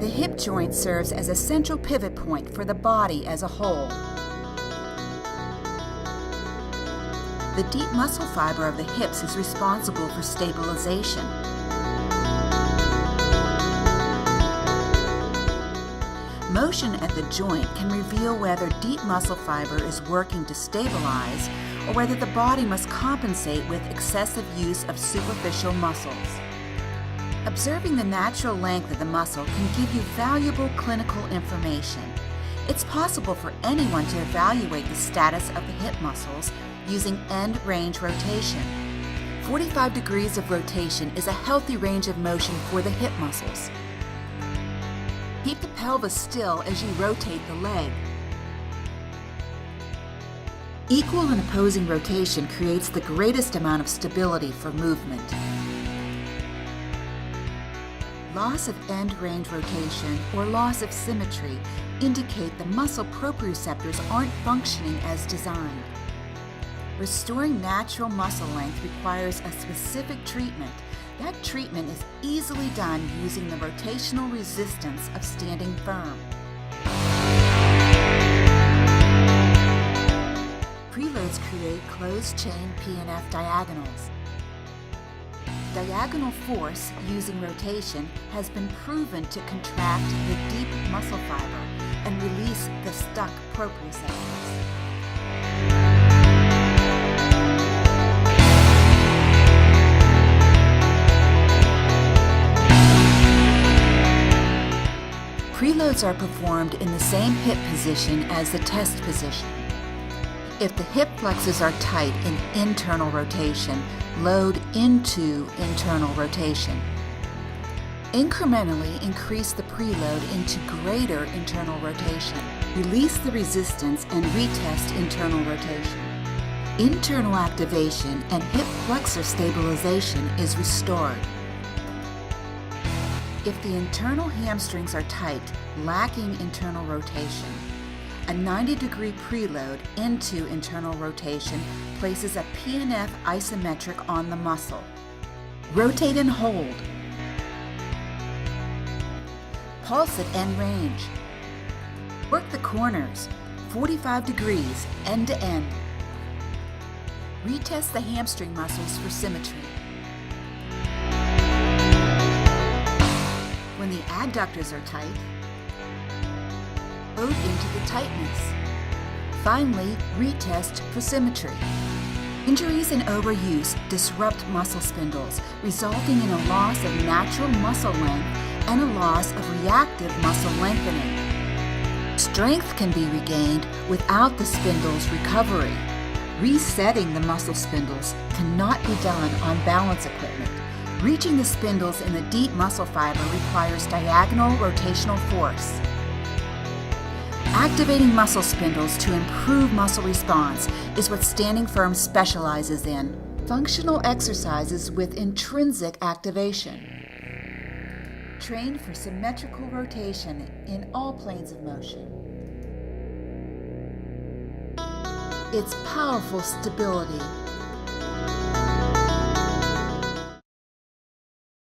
The hip joint serves as a central pivot point for the body as a whole. The deep muscle fiber of the hips is responsible for stabilization. Motion at the joint can reveal whether deep muscle fiber is working to stabilize or whether the body must compensate with excessive use of superficial muscles. Observing the natural length of the muscle can give you valuable clinical information. It's possible for anyone to evaluate the status of the hip muscles using end range rotation. 45 degrees of rotation is a healthy range of motion for the hip muscles. Keep the pelvis still as you rotate the leg. Equal and opposing rotation creates the greatest amount of stability for movement. Loss of end range rotation or loss of symmetry indicate the muscle proprioceptors aren't functioning as designed. Restoring natural muscle length requires a specific treatment. That treatment is easily done using the rotational resistance of Standingfirm. Preloads create closed-chain PNF diagonals. Diagonal force using rotation has been proven to contract the deep muscle fiber and release the stuck proprioceptors. Preloads are performed in the same hip position as the test position. If the hip flexors are tight in internal rotation, load into internal rotation. Incrementally increase the preload into greater internal rotation. Release the resistance and retest internal rotation. Internal activation and hip flexor stabilization is restored. If the internal hamstrings are tight, lacking internal rotation, a 90-degree preload into internal rotation places a PNF isometric on the muscle. Rotate and hold. Pulse at end range. Work the corners, 45 degrees, end to end. Retest the hamstring muscles for symmetry. When the adductors are tight, load into the tightness. Finally, retest for symmetry. Injuries and overuse disrupt muscle spindles, resulting in a loss of natural muscle length and a loss of reactive muscle lengthening. Strength can be regained without the spindle's recovery. Resetting the muscle spindles cannot be done on balance equipment. Reaching the spindles in the deep muscle fiber requires diagonal rotational force. Activating muscle spindles to improve muscle response is what Standingfirm specializes in. Functional exercises with intrinsic activation. Train for symmetrical rotation in all planes of motion. It's powerful stability